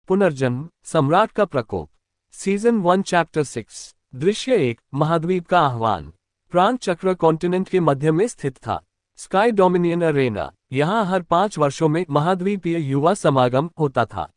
पुनर्जन्म, सम्राट का प्रकोप। Season 1 chapter 6। दृश्य 1, महाद्वीप का आह्वान। प्रांत चक्र कॉन्टिनेंट के मध्य में स्थित था। Sky dominion Arena. यहाँ हर 5 वर्षों में महाद्वीपीय युवा समागम होता था।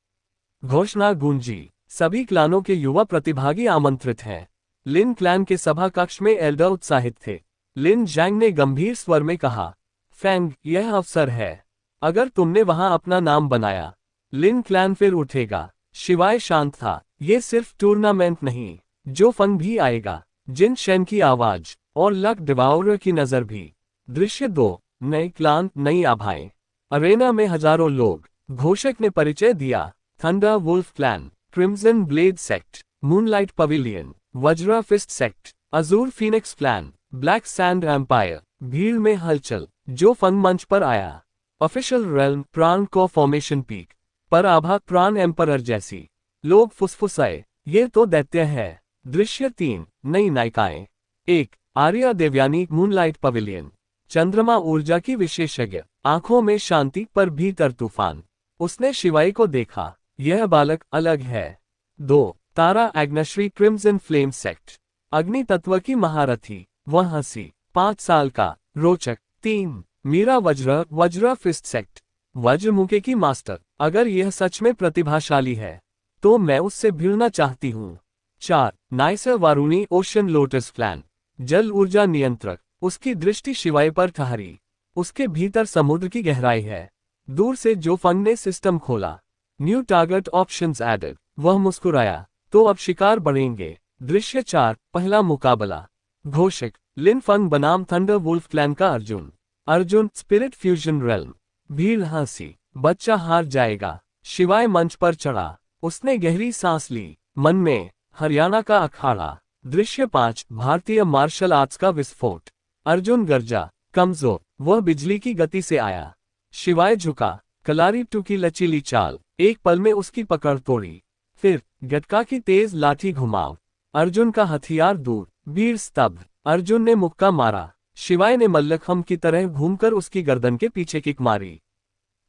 घोषणा गूंजी, सभी क्लानों के युवा प्रतिभागी आमंत्रित हैं। लिन क्लैन के सभा कक्ष में एल्डर उत्साहित थे। लिन जैंग ने गंभीर स्वर में कहा, फैंग, यह अवसर है। अगर तुमने वहां अपना नाम बनाया, लिन क्लैन फिर उठेगा। शिवाय शांत था। ये सिर्फ टूर्नामेंट नहीं, जो फंग भी आएगा। जिन शेन की आवाज और लक डिवाउरर की नजर भी। दृश्य 2, नए क्लान, नई आभाएं। अरेना में हजारों लोग। घोषक ने परिचय दिया, thunder wolf clan, crimson blade sect, moonlight pavilion, Vajra fist sect, azure phoenix clan, black sand empire. भीड़ में हलचल। जो फंग मंच पर आया। ऑफिशियल रेल्म, प्राण को फॉर्मेशन पीक पर आभा, प्राण एम्परर जैसी। लोग फुसफुसाए, ये तो दैत्य है। दृश्य 3, नई नायिकाएं। 1, आर्या देवयानी, मूनलाइट पवेलियन। चंद्रमा ऊर्जा की विशेषज्ञ, आंखों में शांति पर भीतर तूफान। उसने शिवाई को देखा, यह बालक अलग है। 2, तारा एग्नश्री, क्रिम्सन फ्लेम सेक्ट, अग्नि तत्व की महारथी। वह हंसी, 5 साल का, रोचक। 3, मीरा वज्रा फिस्ट सेक्ट, वज्रमुखे की मास्टर। अगर यह सच में प्रतिभाशाली है, तो मैं उससे भिड़ना चाहती हूँ। 4, नाइसर वारुणी, ओशन लोटस क्लैन, जल ऊर्जा नियंत्रक। उसकी दृष्टि शिवाय पर ठहरी। उसके भीतर समुद्र की गहराई है। दूर से जो फंग ने सिस्टम खोला। New target options added. वह मुस्कुराया, तो अब शिकार बढ़ेंगे। दृश्य 4, पहला मुकाबला। घोषक, लिन फंग बनाम थंडर वुल्फ क्लैन का Arjun. Arjun, spirit fusion realm. भीड़ हंसी, बच्चा हार जाएगा। शिवाय मंच पर चढ़ा। उसने गहरी सांस ली। मन में, हरियाणा का अखाड़ा। दृश्य 5, भारतीय मार्शल आर्ट्स का विस्फोट। अर्जुन गरजा, कमजोर। वह बिजली की गति से आया। शिवाय झुका। कलारी टू की लचीली चाल, एक पल में उसकी पकड़ तोड़ी। फिर गटका की तेज लाठी घुमाव। अर्जुन का हथियार दूर। भीड़ स्तब्ध। अर्जुन ने मुक्का मारा। शिवाय ने मल्लखम्भ की तरह घूमकर उसकी गर्दन के पीछे किक मारी।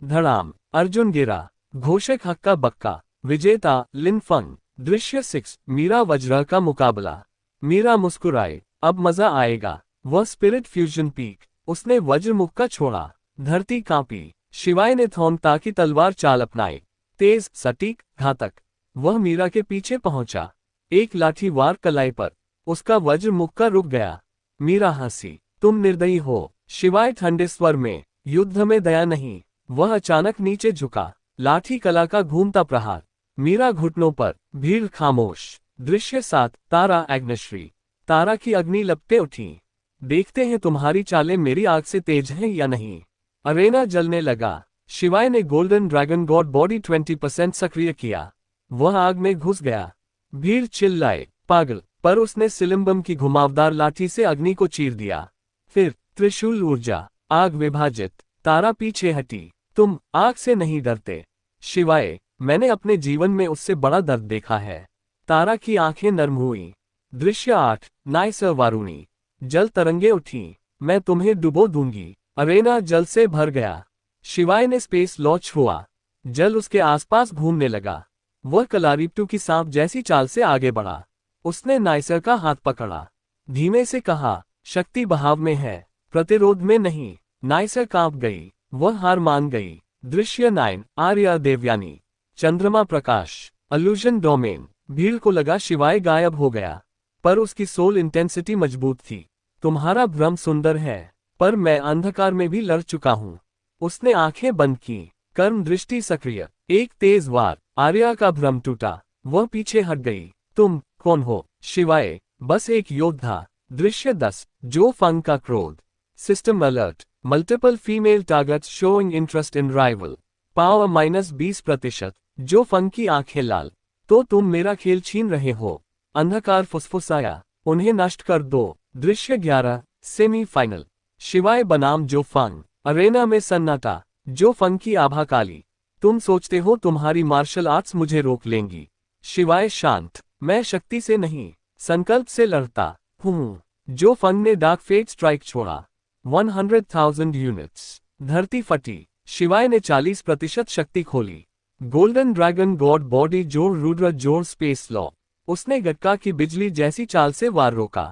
धड़ाम। अर्जुन गिरा। घोषक हक्का बक्का। विजेता, लिन फंग। दृश्य 6, मीरा वज्रा का मुकाबला। मीरा मुस्कुराए, अब मजा आएगा। वह स्पिरिट फ्यूजन पीक। उसने वज्र मुक्का छोड़ा। धरती कांपी। शिवाय ने थोंगता की तलवार चाल अपनाई। तेज, सटीक, घातक। वह मीरा के पीछे पहुंचा। एक लाठी वार कलाई पर। उसका वज्र मुक्का रुक गया। मीरा हंसी, तुम निर्दयी हो। शिवाय ठंडे स्वर में, युद्ध में दया नहीं। वह अचानक नीचे झुका। लाठी कला का घूमता प्रहार। मीरा घुटनों पर। भीड़ खामोश। दृश्य 7, तारा एग्नश्री। तारा की अग्नि लपटें उठी। देखते हैं तुम्हारी चालें मेरी आग से तेज हैं या नहीं। अरेना जलने लगा। शिवाय ने गोल्डन ड्रैगन गॉड बॉडी 20% सक्रिय किया। वह आग में घुस गया। भीड़ चिल्लाए, पागल। पर उसने सिलिम्बम की घुमावदार लाठी से अग्नि को चीर दिया। फिर त्रिशूल ऊर्जा, आग विभाजित। तारा पीछे हटी। तुम आग से नहीं डरते। शिवाय, मैंने अपने जीवन में उससे बड़ा दर्द देखा है। तारा की आंखें नर्म हुई। दृश्य 8, नाइसर वारुणी। जल तरंगे उठी। मैं तुम्हें डुबो दूंगी। अरेना जल से भर गया। शिवाय ने स्पेस लॉन्च हुआ। जल उसके आसपास घूमने लगा। वह कलारीप्टू की सांप जैसी चाल से आगे बढ़ा। उसने नाइसर का हाथ पकड़ा। धीमे से कहा, शक्ति बहाव में है, प्रतिरोध में नहीं। नाइसर कांप गई। वह हार मान गई। दृश्य 9, आर्या देवयानी। चंद्रमा प्रकाश, अल्यूजन डोमेन। भीड़ को लगा शिवाय गायब हो गया, पर उसकी सोल इंटेंसिटी मजबूत थी। तुम्हारा भ्रम सुंदर है, पर मैं अंधकार में भी लड़ चुका हूँ। उसने आंखें बंद की। कर्म दृष्टि सक्रिय। एक तेज वार। आर्या का भ्रम टूटा। वह पीछे हट गई। तुम कौन हो? शिवाय, बस एक योद्धा। दृश्य 10, जो फंग का क्रोध। System alert, multiple female targets showing interest in rival. Power -20%। जो फंग की आंखें लाल। तो तुम मेरा खेल छीन रहे हो। अंधकार फुसफुसाया, उन्हें नष्ट कर दो। दृश्य 11, सेमीफाइनल। शिवाय बनाम जो फंग। अरेना में सन्नाटा। जो फंग की आभा काली। तुम सोचते हो तुम्हारी मार्शल आर्ट्स मुझे रोक लेंगी। शिवाय शांत, मैं शक्ति से नहीं, संकल्प से लड़ता हूँ। जो फंग ने डार्क फेट स्ट्राइक छोड़ा। 100,000 यूनिट्स। धरती फटी। शिवाय ने 40% शक्ति खोली। गोल्डन ड्रैगन गॉड बॉडी जोड़ रुद्र जोड़ स्पेस लॉ। उसने गटका की बिजली जैसी चाल से वार रोका।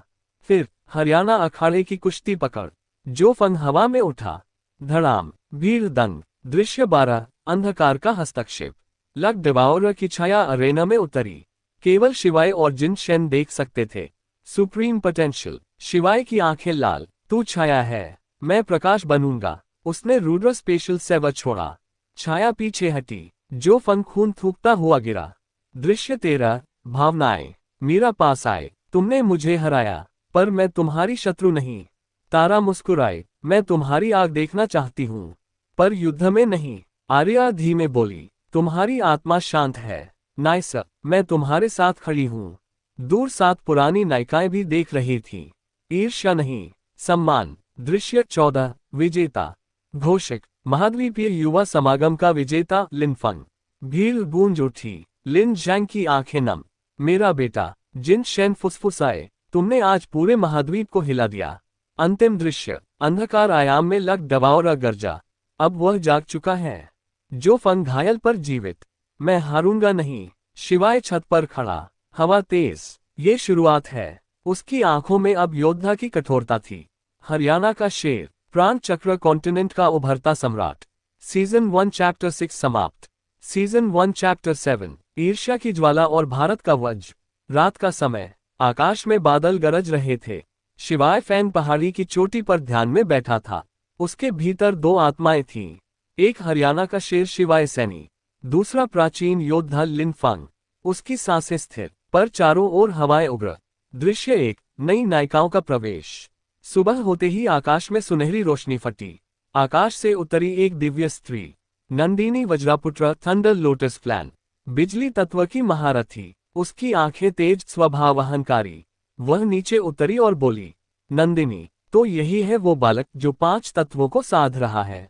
फिर हरियाणा अखाड़े की कुश्ती पकड़। जो फंग हवा में उठा। धड़ाम भीड़ दंग। दृश्य 12 अंधकार का हस्तक्षेप। लक डिवाउरर की छाया अरेना में उतरी। केवल शिवाय और जिन शेन देख सकते थे। Supreme potential. शिवाय की आंखें लाल। तू छाया है, मैं प्रकाश बनूंगा। उसने रुद्र स्पेशल सेवर छोड़ा। छाया पीछे हटी। जो फंग खून थूकता हुआ गिरा। दृश्य 13 भावनाएं। मीरा पास आए। तुमने मुझे हराया, पर मैं तुम्हारी शत्रु नहीं। तारा मुस्कुराए। मैं तुम्हारी आग देखना चाहती हूँ, पर युद्ध में नहीं। आर्या धीमे बोली। तुम्हारी आत्मा शांत है। नाइस, मैं तुम्हारे साथ खड़ी हूँ। दूर 7 पुरानी नायिकाएं भी देख रही थी। ईर्ष्या नहीं, सम्मान। दृश्य 14 विजेता। घोषक महाद्वीपीय युवा समागम का विजेता लिनफंग। भीड़ गूंज उठी। लिन जैंग की आंखें नम। मेरा बेटा। जिन शेन फुसफुसाए। तुमने आज पूरे महाद्वीप को हिला दिया। अंतिम दृश्य अंधकार आयाम में लक डिवाउरर गरजा। अब वह जाग चुका है। जो फंग घायल पर जीवित। मैं हारूंगा नहीं। शिवाय छत पर खड़ा। हवा तेज। ये शुरुआत है। उसकी आंखों में अब योद्धा की कठोरता थी। हरियाणा का शेर। प्रांत चक्र कॉन्टिनेंट का उभरता सम्राट। सीजन 1 चैप्टर 6 समाप्त। सीजन 1 चैप्टर 7 ईर्ष्या की ज्वाला और भारत का वज्र। रात का समय। आकाश में बादल गरज रहे थे। शिवाय फैन पहाड़ी की चोटी पर ध्यान में बैठा था। उसके भीतर 2 आत्माएं थीं। एक हरियाणा का शेर शिवाय सैनी, दूसरा प्राचीन योद्धा लिनफंग। उसकी सांसें स्थिर, पर चारों ओर हवाएं उग्र। दृश्य 1 नई नायिकाओं का प्रवेश। सुबह होते ही आकाश में सुनहरी रोशनी फटी। आकाश से उतरी एक दिव्य स्त्री। Nandini Vajraputra thunder lotus clan. बिजली तत्व की महारथी। उसकी आंखें तेज, स्वभाव अहंकारी। वह नीचे उतरी और बोली, नंदिनी, तो यही है वो बालक जो 5 तत्वों को साध रहा है।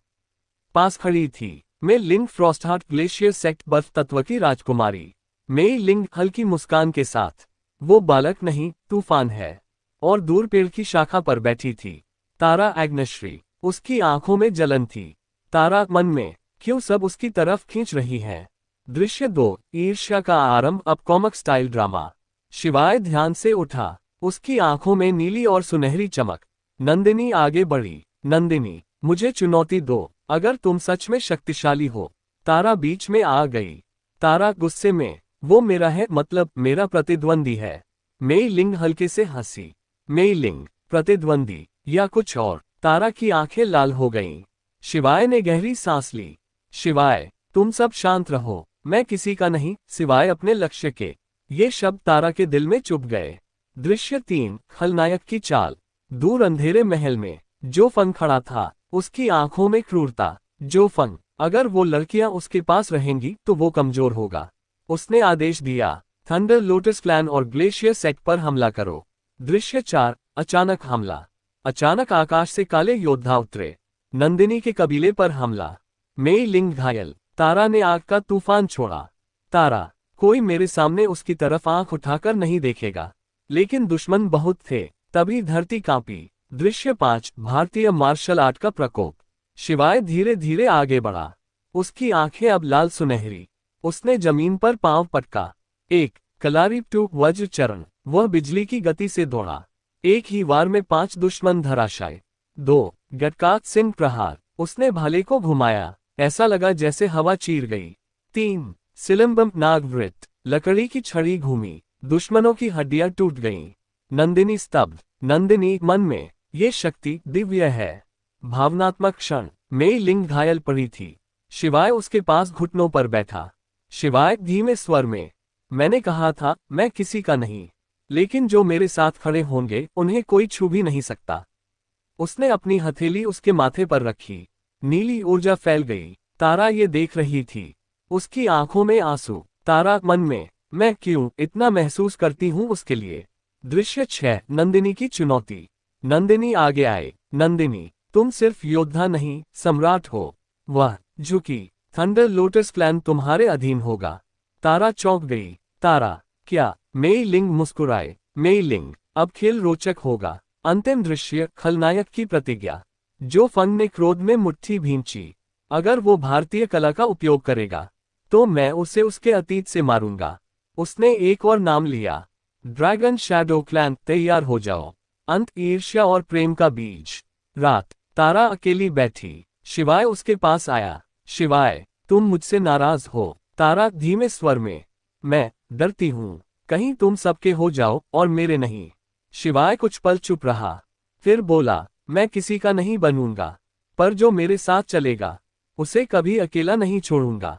पास खड़ी थी मे लिंग फ्रॉस्टहार्ट ग्लेशियर सेक्ट बर्फ तत्व की राजकुमारी। मे लिंग हल्की मुस्कान के साथ। वो बालक नहीं, तूफान है। और दूर पेड़ की शाखा पर बैठी थी तारा एग्नश्री। उसकी आंखों में जलन थी। तारा मन में, क्यों सब उसकी तरफ खींच रही है। दृश्य 2 ईर्ष्या का आरंभ, अब कॉमिक स्टाइल ड्रामा। शिवाय ध्यान से उठा। उसकी आंखों में नीली और सुनहरी चमक। नंदिनी आगे बढ़ी। नंदिनी, मुझे चुनौती दो, अगर तुम सच में शक्तिशाली हो। तारा बीच में आ गई। तारा गुस्से में, वो मेरा है, मतलब मेरा प्रतिद्वंदी है। मेई लिंग हल्के से हंसी। मेई लिंग, प्रतिद्वंदी या कुछ और। तारा की आंखें लाल हो गईं। शिवाय ने गहरी सांस ली। शिवाय, तुम सब शांत रहो, मैं किसी का नहीं, सिवाय अपने लक्ष्य के। ये शब्द तारा के दिल में चुभ गए। दृश्य 3 खलनायक की चाल। दूर अंधेरे महल में जो फंग खड़ा था, उसकी आंखों में क्रूरता। जो फंग, अगर वो लड़कियां उसके पास रहेंगी तो वो कमजोर होगा। उसने आदेश दिया, थंडर लोटस प्लान और ग्लेशियर सेक्ट पर हमला करो। दृश्य 4 अचानक हमला। अचानक आकाश से काले योद्धा उतरे। नंदिनी के कबीले पर हमला। मेई लिंग घायल। तारा ने आग का तूफान छोड़ा। तारा, कोई मेरे सामने उसकी तरफ आंख उठाकर नहीं देखेगा। लेकिन दुश्मन बहुत थे। तभी धरती कांपी। दृश्य 5 भारतीय मार्शल आर्ट का प्रकोप। शिवाय धीरे धीरे आगे बढ़ा। उसकी आंखें अब लाल सुनहरी। उसने जमीन पर पांव पटका। 1 कलारी 2 वज्र चरण। वह बिजली की गति से दौड़ा। एक ही वार में 5 दुश्मन धराशायी। 2 गटकात सिंह प्रहार। उसने भाले को घुमाया, ऐसा लगा जैसे हवा चीर गई। 3 सिलंबम नागवृत। लकड़ी की छड़ी घूमी, दुश्मनों की हड्डियां टूट गईं। नंदिनी स्तब्ध। नंदिनी मन में, ये शक्ति दिव्य है। भावनात्मक क्षण। मेई लिंग घायल पड़ी थी। शिवाय उसके पास घुटनों पर बैठा। शिवाय धीमे स्वर में, मैंने कहा था मैं किसी का नहीं, लेकिन जो मेरे साथ खड़े होंगे उन्हें कोई छू भी नहीं सकता। उसने अपनी हथेली उसके माथे पर रखी। नीली ऊर्जा फैल गई। तारा ये देख रही थी। उसकी आंखों में आंसू। तारा मन में, मैं क्यों इतना महसूस करती हूँ उसके लिए। दृश्य 6 नंदिनी की चुनौती। नंदिनी आगे आए। नंदिनी, तुम सिर्फ योद्धा नहीं, सम्राट हो। वह झुकी। थंडर लोटस प्लान तुम्हारे अधीन होगा। तारा चौंक गई। तारा, क्या? मेई लिंग मुस्कुराए। मेई लिंग, अब खेल रोचक होगा। अंतिम दृश्य खलनायक की प्रतिज्ञा। जो फंग ने क्रोध में मुट्ठी भींची। अगर वो भारतीय कला का उपयोग करेगा तो मैं उसे उसके अतीत से मारूंगा। उसने एक और नाम लिया, ड्रैगन शैडो क्लैन। तैयार हो जाओ। अंत ईर्ष्या और प्रेम का बीज। रात, तारा अकेली बैठी। शिवाय उसके पास आया। शिवाय, तुम मुझसे नाराज हो? तारा धीमे स्वर में। मैं डरती हूं, कहीं तुम सबके हो जाओ और मेरे नहीं। शिवाय कुछ पल चुप रहा, फिर बोला, मैं किसी का नहीं बनूंगा, पर जो मेरे साथ चलेगा उसे कभी अकेला नहीं छोड़ूंगा।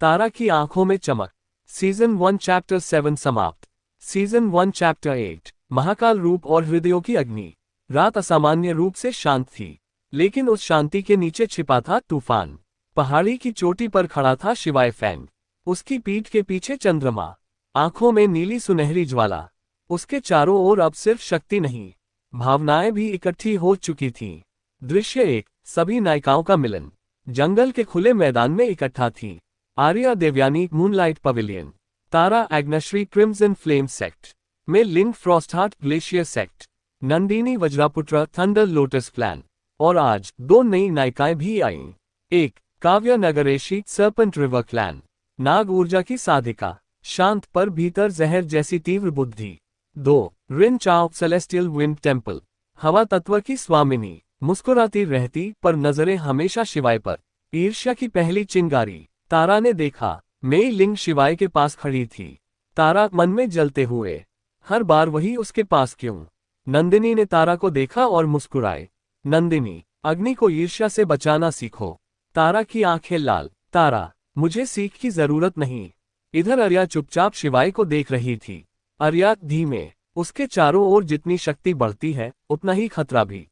तारा की आंखों में चमक। सीजन 1 चैप्टर 7 समाप्त। सीजन 1 चैप्टर 8 महाकाल रूप और हृदयों की अग्नि। रात असामान्य रूप से शांत थी, लेकिन उस शांति के नीचे छिपा था तूफान। पहाड़ी की चोटी पर खड़ा था शिवाय फैंग, उसकी पीठ के पीछे चंद्रमा, आंखों में नीली सुनहरी ज्वाला। उसके चारों ओर अब सिर्फ शक्ति नहीं, भावनाएं भी इकट्ठी हो चुकी थीं। दृश्य 1 सभी नायिकाओं का मिलन। जंगल के खुले मैदान में इकट्ठा थी Arya Devayani moonlight pavilion, Tara Agnishri crimson flame sect में, Link frostheart glacier sect, Nandini Vajraputra thunder lotus clan. और आज 2 नई नायिकाएं भी आईं। 1 Kavya Nagareshi serpent river clan, नाग ऊर्जा की साधिका, शांत पर भीतर जहर जैसी तीव्र बुद्धि। 2 रिन चाओ सेलेस्टियल विंड टेम्पल, हवा तत्व की स्वामिनी, मुस्कुराती रहती पर नजरें हमेशा शिवाय पर। ईर्ष्या की पहली चिंगारी। तारा ने देखा, मेई लिंग शिवाय के पास खड़ी थी। तारा मन में जलते हुए, हर बार वही उसके पास क्यों? नंदिनी ने तारा को देखा और मुस्कुराए। नंदिनी, अग्नि को ईर्ष्या से बचाना सीखो। तारा की आंखें लाल। तारा, मुझे सीख की जरूरत नहीं। इधर आर्या चुपचाप शिवाय को देख रही थी। आर्या धीमे, उसके चारों ओर जितनी शक्ति बढ़ती है उतना ही खतरा भी।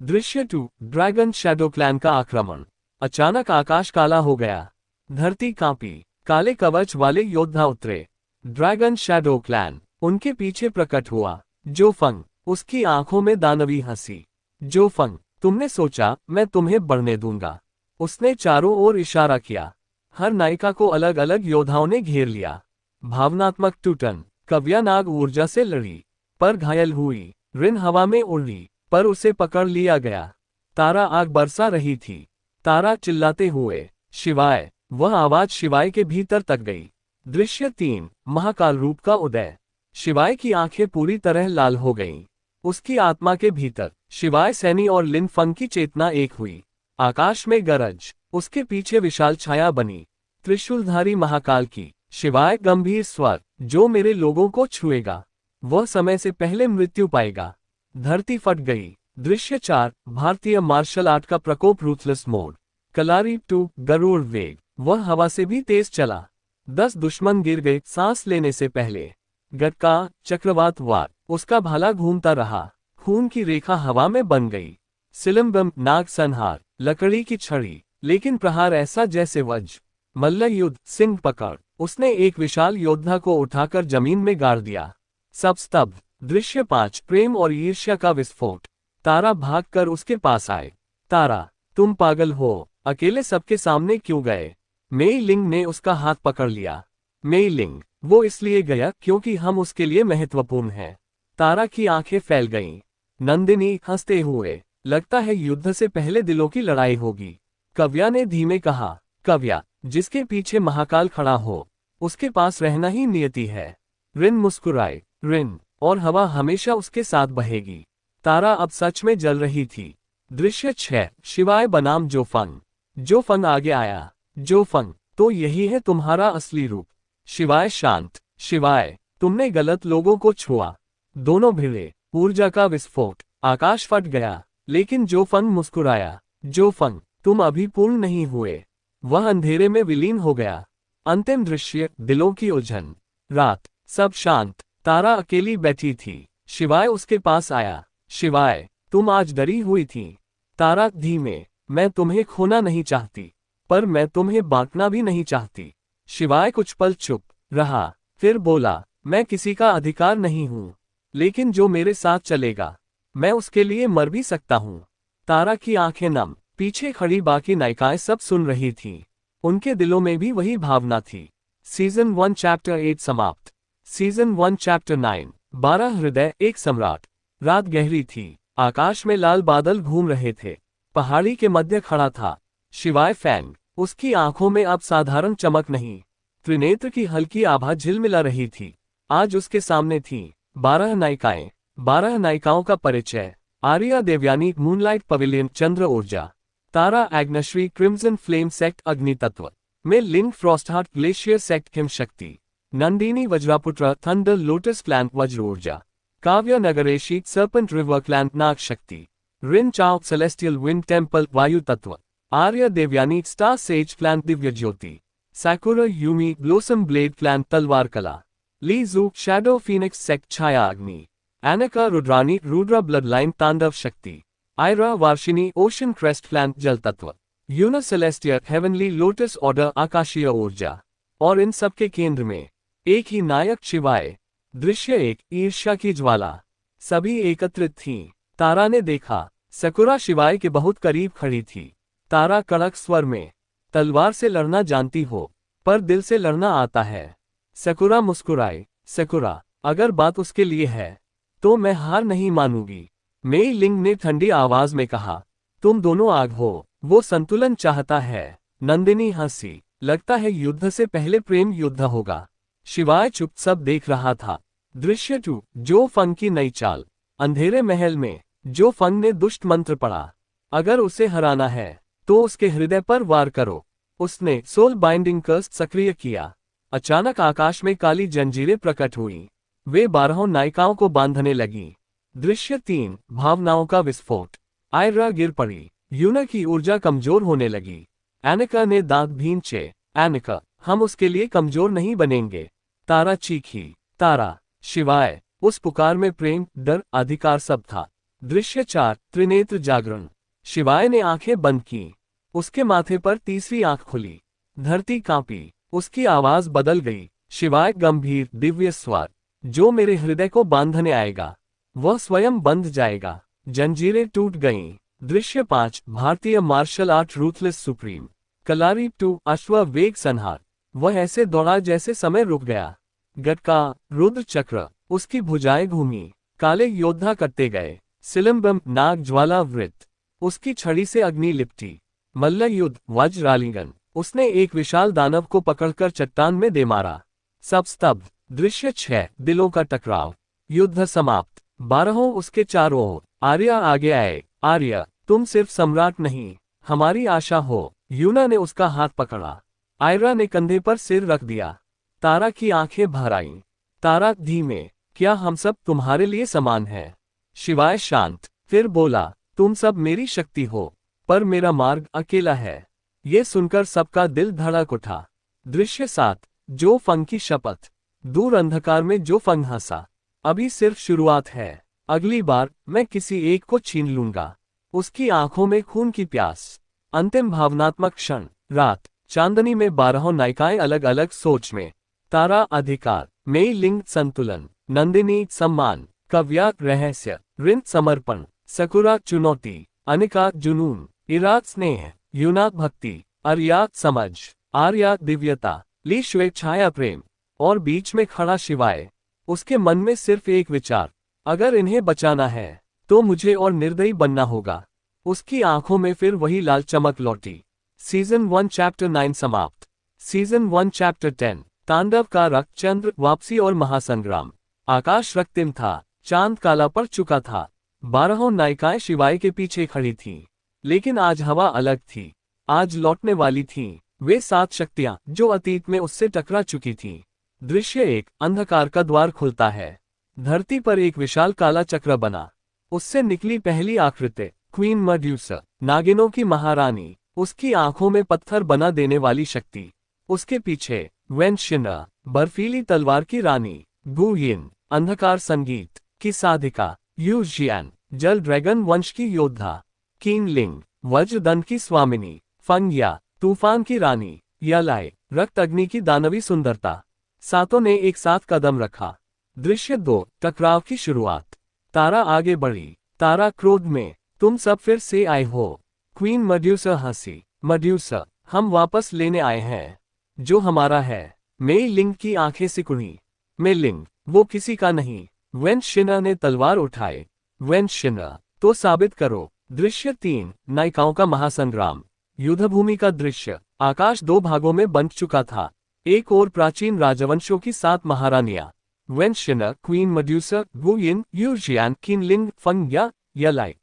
दृश्य 2 ड्रैगन शैडो क्लैन का आक्रमण। अचानक आकाश काला हो गया, धरती कांपी, काले कवच वाले योद्धा उतरे। ड्रैगन शैडो क्लैन, उनके पीछे प्रकट हुआ जोफंग, उसकी आंखों में दानवी हंसी। जोफंग, तुमने सोचा मैं तुम्हें बढ़ने दूंगा? उसने चारों ओर इशारा किया। हर नायिका को अलग अलग योद्धाओं ने घेर लिया। भावनात्मक टूटन। काव्या नाग ऊर्जा से लड़ी, पर घायल हुई। रिन हवा में उड़ी, पर उसे पकड़ लिया गया। तारा आग बरसा रही थी। तारा चिल्लाते हुए, शिवाय। वह आवाज शिवाय के भीतर तक गई। दृश्य 3 महाकाल रूप का उदय। शिवाय की आंखें पूरी तरह लाल हो गईं। उसकी आत्मा के भीतर शिवाय सैनी और लिन फंग की चेतना एक हुई। आकाश में गरज, उसके पीछे विशाल छाया बनी, त्रिशूलधारी महाकाल की। शिवाय गंभीर स्वर, जो मेरे लोगों को छुएगा वह समय से पहले मृत्यु पाएगा। धरती फट गई। दृश्य 4 भारतीय मार्शल आर्ट का प्रकोप रूथलेस मोड। कलारी 2 गरुड़ वेग, वह हवा से भी तेज चला। 10 दुश्मन गिर गए सांस लेने से पहले। गटका चक्रवात वार, उसका भाला घूमता रहा, खून की रेखा हवा में बन गई। सिलम्बम नाग संहार, लकड़ी की छड़ी, लेकिन प्रहार ऐसा जैसे वज्र। मल्ल युद्ध सिंह पकड़, उसने एक विशाल योद्धा को उठाकर जमीन में गाड़ दिया। सब स्तब्ध। दृश्य 5 प्रेम और ईर्ष्या का विस्फोट। तारा भागकर उसके पास आए। तारा, तुम पागल हो, अकेले सबके सामने क्यों गए? मेई लिंग ने उसका हाथ पकड़ लिया। मेई लिंग, वो इसलिए गया क्योंकि हम उसके लिए महत्वपूर्ण हैं। तारा की आंखें फैल गईं। नंदिनी हंसते हुए, लगता है युद्ध से पहले दिलों की लड़ाई होगी। काव्या ने धीमे कहा, काव्या, जिसके पीछे महाकाल खड़ा हो उसके पास रहना ही नियति है। रिन मुस्कुराए। रिन, और हवा हमेशा उसके साथ बहेगी। तारा अब सच में जल रही थी। दृश्य 6 शिवाय बनाम जोफंग। जोफंग आगे आया। जोफंग, तो यही है तुम्हारा असली रूप? शिवाय शांत। शिवाय, तुमने गलत लोगों को छुआ। दोनों भिड़े। ऊर्जा का विस्फोट, आकाश फट गया, लेकिन जोफंग मुस्कुराया। जोफंग, तुम अभी पूर्ण नहीं हुए। वह अंधेरे में विलीन हो गया। अंतिम दृश्य दिलों की उलझन। रात, सब शांत, तारा अकेली बैठी थी। शिवाय उसके पास आया। शिवाय, तुम आज डरी हुई थी। तारा धीमे, मैं तुम्हें खोना नहीं चाहती, पर मैं तुम्हें बांटना भी नहीं चाहती। शिवाय कुछ पल चुप रहा, फिर बोला, मैं किसी का अधिकार नहीं हूं, लेकिन जो मेरे साथ चलेगा मैं उसके लिए मर भी सकता हूं। तारा की आंखें नम, पीछे खड़ी बाकी नायिकाएं सब सुन रही थीं। उनके दिलों में भी वही भावना थी। सीजन 1 चैप्टर 8 समाप्त। सीजन 1 चैप्टर 9 12 हृदय एक सम्राट। रात गहरी थी, आकाश में लाल बादल घूम रहे थे। पहाड़ी के मध्य खड़ा था शिवाय फैंग, उसकी आंखों में अब साधारण चमक नहीं, त्रिनेत्र की हल्की आभा झिलमिला रही थी। आज उसके सामने थी 12 नायिकाएं। 12 नायिकाओं का परिचय। आर्या देवयानी मूनलाइट पवेलियन चंद्र ऊर्जा, तारा एग्नश्री क्रिम्सन फ्लेम सेक्ट अग्नि तत्व में Link frostheart glacier sect him शक्ति, Nandini Vajraputra thunder lotus clan वज्र ऊर्जा, काव्य नगरेशी सर्पेंट रिवर क्लैन नाग शक्ति, रिन चाओ सेलेस्टियल विंड टेम्पल वायु तत्व, आर्य Devyani star says clan Divya ज्योति, सैकुरा यूमी ब्लोसम ब्लेड क्लैन तलवार कला, ली जू शैडो फीनिक्स सेक्ट छाया अग्नि, Aneka Rudrani Rudra blood line तांडव शक्ति, आयरा वार्शिनी ओशन क्रेस्ट क्लैन जल तत्व, यूना सेलेस्टियर हेवनली लोटस ऑर्डर आकाशीय ऊर्जा। और इन सब के केंद्र में एक ही नायक शिवाय। दृश्य 1 ईर्ष्या की ज्वाला। सभी एकत्रित थीं। तारा ने देखा सकुरा शिवाय के बहुत करीब खड़ी थी। तारा कड़क स्वर में, तलवार से लड़ना जानती हो पर दिल से लड़ना आता है। सकुरा मुस्कुराई, सकुरा अगर बात उसके लिए है तो मैं हार नहीं मानूंगी। मेई लिंग ने ठंडी आवाज में कहा, तुम दोनों आग हो, वो संतुलन चाहता है। नंदिनी हंसी, लगता है युद्ध से पहले प्रेम युद्ध होगा। शिवाय चुप सब देख रहा था। दृश्य 2 जो फंग की नई चाल। अंधेरे महल में जो फंग ने दुष्ट मंत्र पढ़ा, अगर उसे हराना है तो उसके हृदय पर वार करो। उसने सोल बाइंडिंग कर्स सक्रिय किया। अचानक आकाश में काली जंजीरें प्रकट हुई। वे 12 नायिकाओं को बांधने लगी। दृश्य 3 भावनाओं का विस्फोट। आयरा गिर पड़ी। यूना की ऊर्जा कमजोर होने लगी। एनिका ने दांत भींचे। एनिका, हम उसके लिए कमजोर नहीं बनेंगे। तारा चीखी। तारा, शिवाय। उस पुकार में प्रेम, डर, अधिकार सब था। दृश्य 4 त्रिनेत्र जागरण। शिवाय ने आंखें बंद की। उसके माथे पर तीसरी आंख खुली। धरती कांपी। उसकी आवाज बदल गई। शिवाय गंभीर दिव्य स्वर, जो मेरे हृदय को बांधने आएगा वह स्वयं बंध जाएगा। जंजीरें टूट गईं। दृश्य 5 भारतीय मार्शल आर्ट रूथलेस सुप्रीम। कलारी 2 अश्व वेग संहार। वह ऐसे दौड़ा जैसे समय रुक गया। गटका रुद्र चक्र, उसकी भुजाएं घूमी। काले योद्धा करते गए। सिलम्बम नाग ज्वाला वृत्त, उसकी छड़ी से अग्नि लिपटी। मल्ल युद्ध वज्रालिंगन, उसने एक विशाल दानव को पकड़कर चट्टान में दे मारा। सब स्तब्ध। दृश्य 6 दिलों का टकराव। युद्ध समाप्त। 12 उसके चारों ओर। आर्या आगे आए। आर्या, तुम सिर्फ सम्राट नहीं, हमारी आशा हो। यूना ने उसका हाथ पकड़ा। आयरा ने कंधे पर सिर रख दिया। तारा की आंखें भर आईं। तारा धीमे, क्या हम सब तुम्हारे लिए समान हैं? शिवाय शांत, फिर बोला, तुम सब मेरी शक्ति हो, पर मेरा मार्ग अकेला है। ये सुनकर सबका दिल धड़क उठा। दृश्य 7 जो फंग की शपथ। दूर अंधकार में जो फंग हंसा, अभी सिर्फ शुरुआत है, अगली बार मैं किसी एक को छीन लूंगा। उसकी आंखों में खून की प्यास। अंतिम भावनात्मक क्षण। रात, चांदनी में 12 नायिकाएं अलग अलग सोच में। तारा अधिकार, मेई लिंग संतुलन, नंदिनी सम्मान, कव्या रहस्य, रिन समर्पण, सकुरा चुनौती, अनिका जुनून, इराद स्नेह, यूना भक्ति, अर्या समझ, आर्या दिव्यता, ली स्वेच्छाया प्रेम, और बीच में खड़ा शिवाय। उसके मन में सिर्फ एक विचार, अगर इन्हें बचाना है तो मुझे और निर्दयी बनना होगा। उसकी आंखों में फिर वही लाल चमक लौटी। सीजन 1 चैप्टर 9 समाप्त। सीजन 1 चैप्टर 10 तांडव का रक्त चंद्र वापसी और महासंग्राम। आकाश रक्तिम था, चांद काला पड़ चुका था। 12 नायिकाएं शिवाय के पीछे खड़ी थीं, लेकिन आज हवा अलग थी। आज लौटने वाली थीं वे 7 शक्तियां जो अतीत में उससे टकरा चुकी थीं। दृश्य 1 अंधकार का द्वार खुलता है। धरती पर एक विशाल काला चक्र बना। उससे निकली पहली आकृति क्वीन मेडुसा, नागिनों की महारानी। उसकी आंखों में पत्थर बना देने वाली शक्ति। उसके पीछे वेन शिना, बर्फीली तलवार की रानी। गु यिन, अंधकार संगीत की साधिका। यू जियान, जल ड्रैगन वंश की योद्धा। कीन लिंग, वज्रदंड की स्वामिनी। फंगया, तूफान की रानी। यलाई, रक्त अग्नि की दानवी सुंदरता। सातों ने एक साथ कदम रखा। दृश्य 2 टकराव की शुरुआत। तारा आगे बढ़ी। तारा क्रोध में, तुम सब फिर से आए हो। क्वीन मेडुसा हंसी, मेडुसा, हम वापस लेने आए हैं जो हमारा है। मेई लिंग की आंखें सिकुड़ी। मे लिंग, वो किसी का नहीं। वेन शिना ने तलवार उठाए। वेन शिना, तो साबित करो। दृश्य 3 नायिकाओं का महासंग्राम। युद्धभूमि का दृश्य। आकाश दो भागों में बंट चुका था। एक ओर प्राचीन राजवंशों की 7 महारानियां वेन शिनर, क्वीन मेड्यूसा, गु यिन, यू जियान, किनलिंग, फंग या यलाई।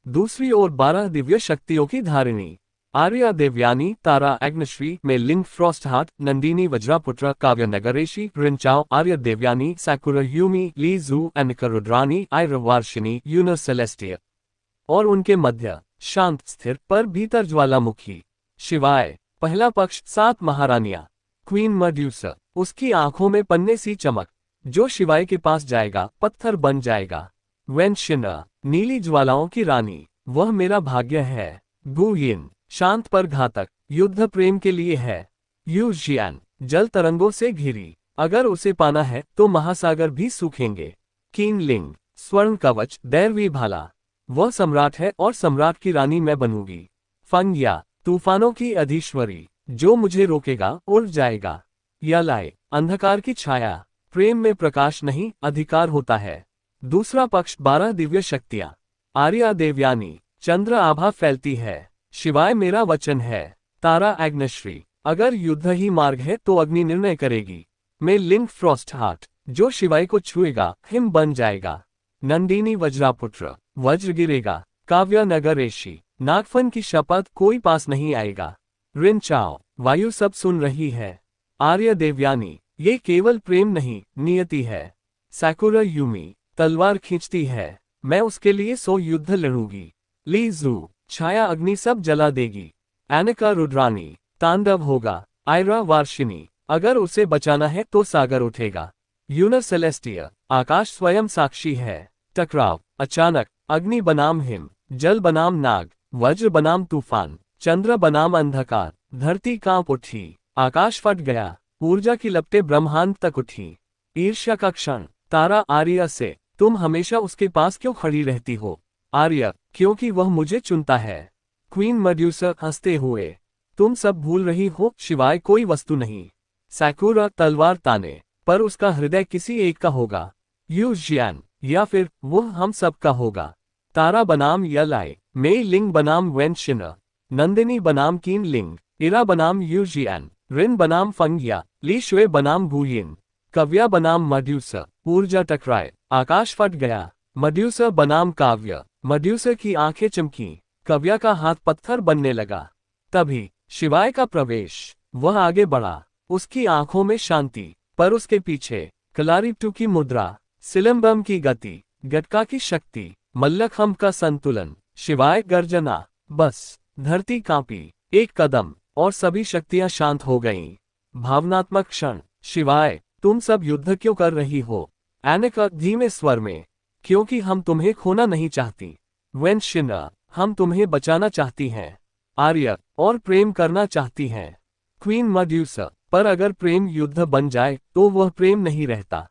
दूसरी ओर 12 दिव्य शक्तियों की धारिणी आर्या देवयानी, तारा अग्निश्री, मेलिंग फ्रॉस्टहार्ट, नंदिनी वज्रापुत्र, काव्य नगरेशी, रिंचाओ, आर्य देवयानी, साकुरा यूमी, ली जू, एनिका रुद्रानी, आयरा वार्शिनी, यूनर सेलेस्टिया। और उनके मध्य शांत स्थिर पर भीतर ज्वालामुखी शिवाय। पहला पक्ष 7 महारानियां। क्वीन मेड्यूसा, उसकी आंखों में पन्ने सी चमक, जो शिवाय के पास जाएगा पत्थर बन जाएगा। वेन शिनर, नीली ज्वालाओं की रानी, वह मेरा भाग्य है। गु यिन, शांत पर घातक, युद्ध प्रेम के लिए है। यू जियान, जल तरंगों से घिरी, अगर उसे पाना है तो महासागर भी सूखेंगे। किनलिंग, स्वर्ण कवच, दैवी भाला, वह सम्राट है और सम्राट की रानी मैं बनूंगी। फंग या, तूफानों की अधीश्वरी, जो मुझे रोकेगा उड़ जाएगा। यलाई, अंधकार की छाया, प्रेम में प्रकाश नहीं अधिकार होता है। दूसरा पक्ष 12 दिव्य शक्तियां। आर्या देवयानी, चंद्र आभा फैलती है, शिवाय मेरा वचन है। तारा अग्निश्री, अगर युद्ध ही मार्ग है तो अग्नि निर्णय करेगी। मैं लिंग फ्रॉस्टहार्ट, जो शिवाय को छुएगा हिम बन जाएगा। नंदिनी वज्रापुत्र, वज्र गिरेगा। काव्य नगरेशी, नागफन की शपथ, कोई पास नहीं आएगा। रिंचाओ, वायु सब सुन रही है। आर्य देवयानी, ये केवल प्रेम नहीं नियति है। साकुरा यूमी, तलवार खींचती है, मैं उसके लिए 100 युद्ध लड़ूंगी। ली जू, छाया अग्नि सब जला देगी। एनिका रुद्रानी, तांडव होगा। आयरा वार्शिनी, अगर उसे बचाना है तो सागर उठेगा। यूनर सेलेस्टिया, आकाश स्वयं साक्षी है। टकराव, अचानक, अग्नि बनाम हिम, जल बनाम नाग, वज्र बनाम तूफान, चंद्र बनाम अंधकार, धरती कांप उठी, आकाश फट गया, ऊर्जा की लपटें ब्रह्मांड तक उठी। ईर्ष्या का क्षण। तारा आर्या से, तुम हमेशा उसके पास क्यों खड़ी रहती हो? आर्या, क्योंकि वह मुझे चुनता है। क्वीन मेड्यूसा हंसते हुए, तुम सब भूल रही हो, शिवाय कोई वस्तु नहीं। साकुरा, तलवार ताने, पर उसका हृदय किसी एक का होगा। यू जियान, या फिर वो हम सब का होगा। तारा बनाम यलाई, मेई लिंग बनाम वेन शिनर, नंदिनी बनाम किनलिंग, इरा बनाम यू जियान, रिन बनाम फंगिया, ली शुए बनाम गु यिन, कव्या बनाम मेड्यूसा। ऊर्जा टकराए, आकाश फट गया। मेड्यूसा बनाम काव्य, मेड्यूसा की आंखें चमकी, कव्या का हाथ पत्थर बनने लगा। तभी शिवाय का प्रवेश, वह आगे बढ़ा, उसकी आंखों में शांति, पर उसके पीछे कलारिप्टू की मुद्रा, सिलम्बम की गति, गटका की शक्ति, मल्लखम्भ का संतुलन। शिवाय गर्जना, बस, धरती कांपी, एक कदम और सभी शक्तियां शांत हो गईं। भावनात्मक क्षण। शिवाय, तुम सब युद्ध क्यों कर रही हो? एनिका धीमे स्वर में, क्योंकि हम तुम्हें खोना नहीं चाहती। वेन शिनर, हम तुम्हें बचाना चाहती हैं। आर्या, और प्रेम करना चाहती हैं। क्वीन मेड्यूसा, पर अगर प्रेम युद्ध बन जाए तो वह प्रेम नहीं रहता।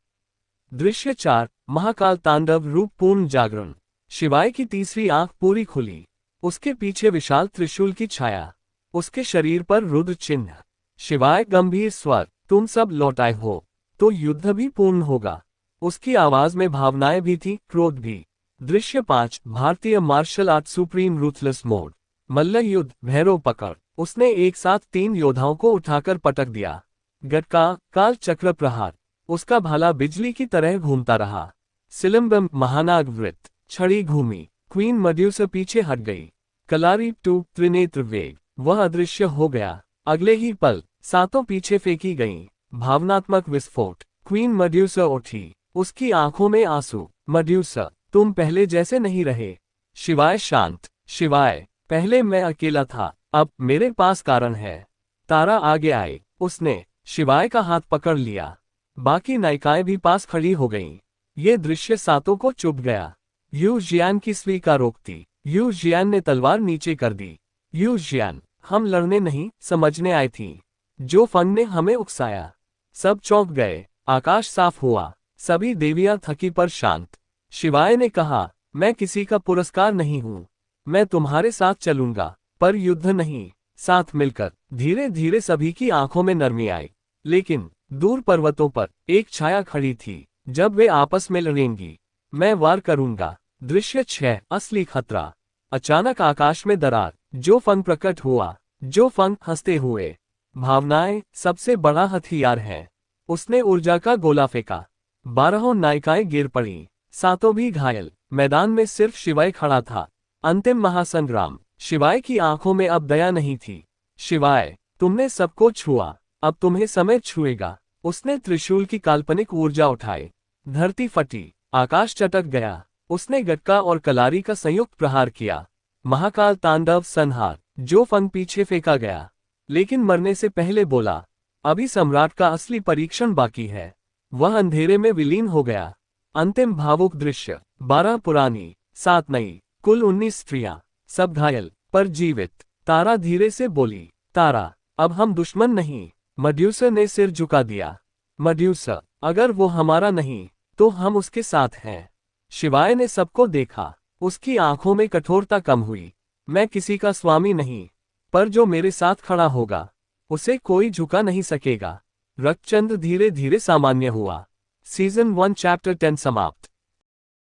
दृश्य 4, महाकाल तांडव रूप पूर्ण जागरण। शिवाय की तीसरी आंख पूरी खुली, उसके पीछे विशाल त्रिशूल की छाया, उसके शरीर पर रुद्र चिन्ह। शिवाय गंभीर स्वर, तुम सब लौट आए हो, तो युद्ध भी पूर्ण होगा। उसकी आवाज में भावनाएं भी थी, क्रोध भी। दृश्य 5, भारतीय martial art supreme ruthless mode. मल्ल युद्ध, भैरव पकड़। उसने एक साथ 3 योद्धाओं को उठाकर पटक दिया। गटका, काल चक्र प्रहार, उसका भाला बिजली की तरह घूमता रहा। सिलम्बम, महानाग वृत्त, छड़ी घूमी, क्वीन मेड्यूसा पीछे हट गई। कलारिप्टू, त्रिनेत्र वेग, वह अदृश्य हो गया। अगले ही पल 7 पीछे फेंकी गईं। भावनात्मक विस्फोट। क्वीन मेड्यूसा उठी, उसकी आंखों में आंसू। मेड्यूसा, तुम पहले जैसे नहीं रहे। शिवाय शांत, शिवाय, पहले मैं अकेला था, अब मेरे पास कारण है। तारा आगे आई, उसने शिवाय का हाथ पकड़ लिया। बाकी नायिकाएं भी पास खड़ी हो गईं। ये दृश्य 7 को चुभ गया। यू जियान की स्वीकारोक्ति। यू जियान ने तलवार नीचे कर दी। यू जियान, हम लड़ने नहीं, समझने आई थी। जो फंग ने हमें उकसाया। सब चौंक गए। आकाश साफ हुआ, सभी देवियां थकी पर शांत। शिवाय ने कहा, मैं किसी का पुरस्कार नहीं हूं, मैं तुम्हारे साथ चलूंगा, पर युद्ध नहीं, साथ मिलकर। धीरे धीरे सभी की आंखों में नरमी आई, लेकिन दूर पर्वतों पर एक छाया खड़ी थी। जब वे आपस में लड़ेंगी, मैं वार करूंगा। दृश्य 6, असली खतरा। अचानक आकाश में दरार, जो फंग प्रकट हुआ, जो फंग हंसते हुए। भावनाएं सबसे बड़ा हथियार है। उसने ऊर्जा का गोला फेंका। 12 नायिकाएं गिर पड़ी, 7 भी घायल। मैदान में सिर्फ शिवाय खड़ा था। अंतिम महासंग्राम। शिवाय की आंखों में अब दया नहीं थी। शिवाय, तुमने सबको छुआ, अब तुम्हें समय छुएगा। उसने त्रिशूल की काल्पनिक ऊर्जा उठाई। धरती फटी, आकाश चटक गया। उसने गटका और कलारी का संयुक्त प्रहार किया। महाकाल तांडव संहार। जो फंग पीछे फेंका गया, लेकिन मरने से पहले बोला, अभी सम्राट का असली परीक्षण बाकी है। वह अंधेरे में विलीन हो गया। अंतिम भावुक दृश्य। 12 पुरानी, 7 नई, कुल 19 स्त्रियां, सब घायल पर जीवित। तारा धीरे से बोली, तारा, अब हम दुश्मन नहीं। मड्यूसा ने सिर झुका दिया। मड्यूसा, अगर वो हमारा नहीं, तो हम उसके साथ हैं। शिवाय ने सबको देखा। उसकी आंखों में कठोरता कम हुई। मैं किसी का स्वामी नहीं, पर जो मेरे साथ खड़ा होगा, उसे कोई झुका नहीं सकेगा। रक्तचंद धीरे धीरे सामान्य हुआ। सीजन 1 चैप्टर 10 समाप्त।